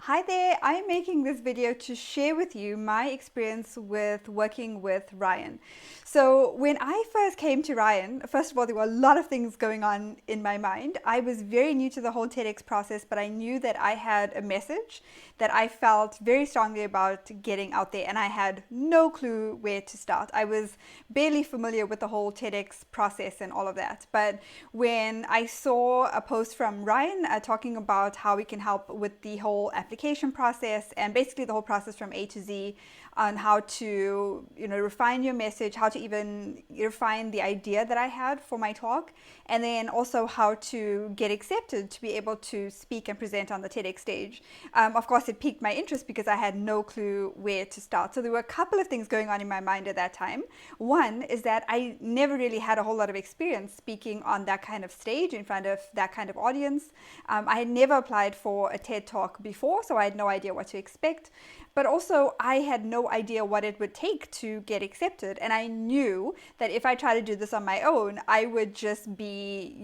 Hi there, I'm making this video to share with you my experience with working with Ryan. So when I first came to Ryan, first of all, there were a lot of things going on in my mind. I was very new to the whole TEDx process, but I knew that I had a message that I felt very strongly about getting out there, and I had no clue where to start. I was barely familiar with the whole TEDx process and all of that. But when I saw a post from Ryan talking about how we can help with the whole application process and basically the whole process from A to Z on how to refine your message, how to even refine the idea that I had for my talk, and then also how to get accepted to be able to speak and present on the TEDx stage. Of course, it piqued my interest because I had no clue where to start. So there were a couple of things going on in my mind at that time. One is that I never really had a whole lot of experience speaking on that kind of stage in front of that kind of audience. I had never applied for a TED Talk before, so I had no idea what to expect. But also, I had no idea what it would take to get accepted. And I knew that if I tried to do this on my own, I would just be,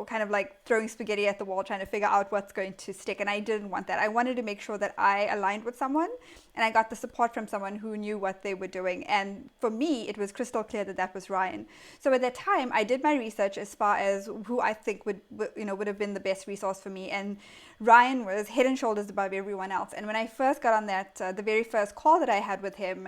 kind of like throwing spaghetti at the wall, trying to figure out what's going to stick. And I didn't want that. I wanted to make sure that I aligned with someone and I got the support from someone who knew what they were doing. And for me, it was crystal clear that that was Ryan. So at that time, I did my research as far as who I think would have been the best resource for me. And Ryan was head and shoulders above everyone else. And when I first got on that, the very first call that I had with him,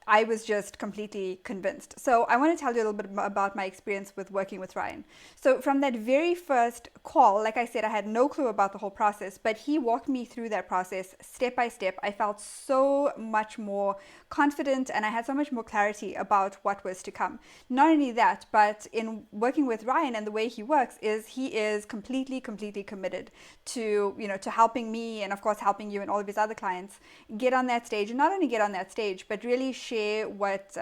I was just completely convinced. So I want to tell you a little bit about my experience with working with Ryan. So from that very first call, like I said, I had no clue about the whole process, but he walked me through that process step by step. I felt so much more confident and I had so much more clarity about what was to come. Not only that, but in working with Ryan and the way he works is he is completely committed to, to helping me and of course helping you and all of his other clients get on that stage, and not only get on that stage, but really share what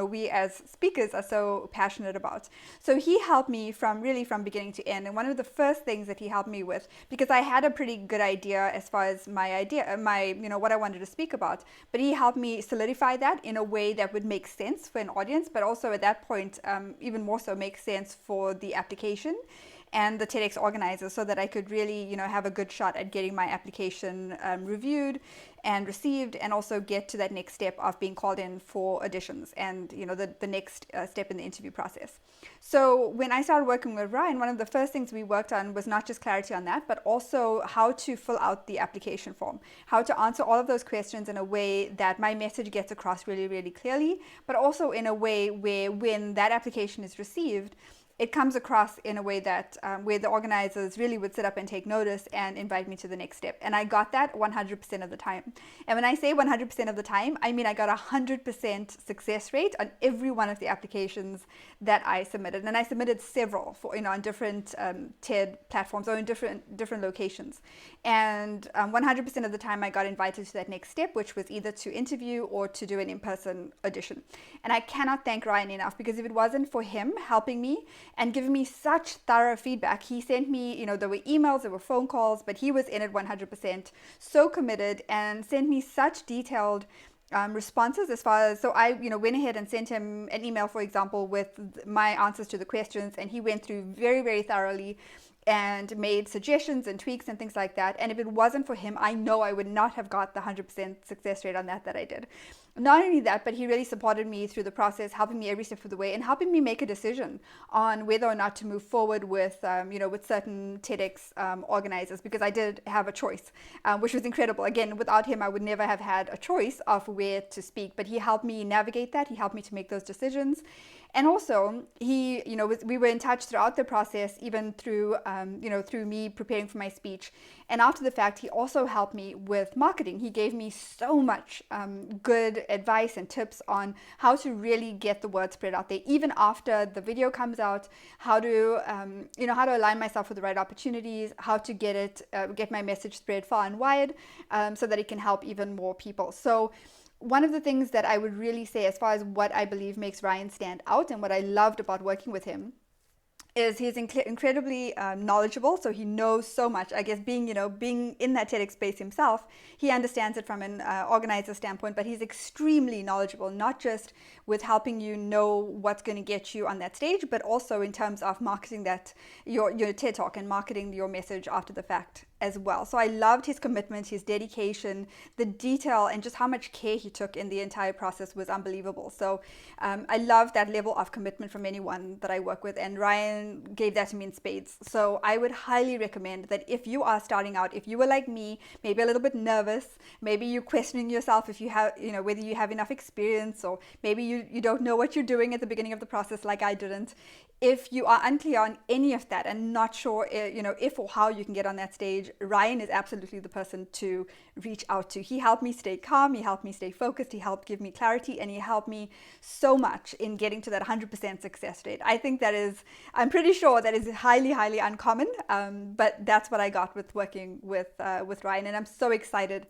we as speakers are so passionate about. So he helped me from beginning to end. And one of the first things that he helped me with, because I had a pretty good idea as far as my what I wanted to speak about, but he helped me solidify that in a way that would make sense for an audience, but also at that point even more so make sense for the application and the TEDx organizers, so that I could really, have a good shot at getting my application reviewed and received, and also get to that next step of being called in for auditions and, the next step in the interview process. So when I started working with Ryan, one of the first things we worked on was not just clarity on that, but also how to fill out the application form, how to answer all of those questions in a way that my message gets across really clearly, but also in a way where when that application is received, it comes across in a way that where the organizers really would sit up and take notice and invite me to the next step. And I got that 100% of the time. And when I say 100% of the time, I mean I got 100% success rate on every one of the applications that I submitted. And I submitted several for on different TED platforms or in different locations. And 100% of the time I got invited to that next step, which was either to interview or to do an in-person audition. And I cannot thank Ryan enough, because if it wasn't for him helping me and giving me such thorough feedback. He sent me, there were emails, there were phone calls, but he was in it 100%, so committed, and sent me such detailed responses as far as, so I went ahead and sent him an email, for example, with my answers to the questions, and he went through very thoroughly and made suggestions and tweaks and things like that. And if it wasn't for him, I know I would not have got the 100% success rate on that I did. Not only that, but he really supported me through the process, helping me every step of the way and helping me make a decision on whether or not to move forward with, with certain TEDx organizers, because I did have a choice, which was incredible. Again, without him, I would never have had a choice of where to speak, but he helped me navigate that. He helped me to make those decisions. And also, he, we were in touch throughout the process, even through, through me preparing for my speech. And after the fact, he also helped me with marketing. He gave me so much good advice and tips on how to really get the word spread out there, even after the video comes out, how to, how to align myself with the right opportunities, how to get my message spread far and wide, so that it can help even more people. So one of the things that I would really say as far as what I believe makes Ryan stand out and what I loved about working with him is he's incredibly knowledgeable. So he knows so much. I guess being in that TEDx space himself, he understands it from an organizer standpoint, but he's extremely knowledgeable, not just with helping you know what's going to get you on that stage, but also in terms of marketing your TED Talk and marketing your message after the fact as well. So I loved his commitment, his dedication, the detail, and just how much care he took in the entire process was unbelievable. So I love that level of commitment from anyone that I work with, and Ryan gave that to me in spades. So I would highly recommend that if you are starting out, if you were like me, maybe a little bit nervous, maybe you're questioning yourself if you have, whether you have enough experience, or maybe you don't know what you're doing at the beginning of the process like I didn't. If you are unclear on any of that and not sure, if or how you can get on that stage, Ryan is absolutely the person to reach out to. He helped me stay calm, he helped me stay focused, he helped give me clarity, and he helped me so much in getting to that 100% success rate. I think I'm pretty sure that is highly, highly uncommon, but that's what I got with working with Ryan, and I'm so excited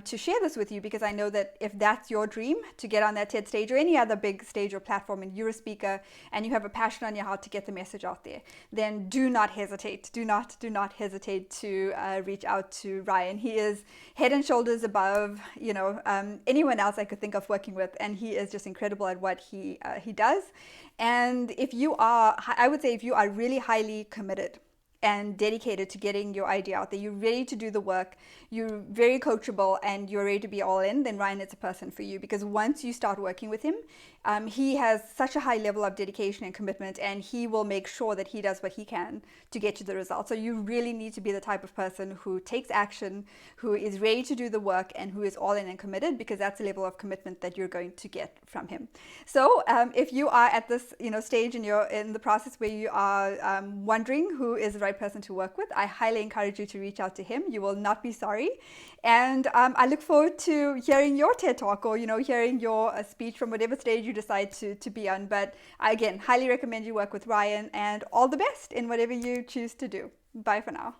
to share this with you, because I know that if that's your dream, to get on that TED stage or any other big stage or platform, and you're a speaker and you have a passion on your heart to get the message out there, then do not hesitate. Do not hesitate to reach out to Ryan. He is head and shoulders above, anyone else I could think of working with, and he is just incredible at what he does. And I would say if you are really highly committed and dedicated to getting your idea out there, you're ready to do the work, you're very coachable, and you're ready to be all in, then Ryan is a person for you. Because once you start working with him, he has such a high level of dedication and commitment, and he will make sure that he does what he can to get you the result. So you really need to be the type of person who takes action, who is ready to do the work, and who is all in and committed, because that's the level of commitment that you're going to get from him. So if you are at this stage in the process where you are wondering who is the right person to work with, I highly encourage you to reach out to him. You will not be sorry. And I look forward to hearing your TED Talk, or hearing your speech from whatever stage you decide to be on. But again, highly recommend you work with Ryan, and all the best in whatever you choose to do. Bye for now.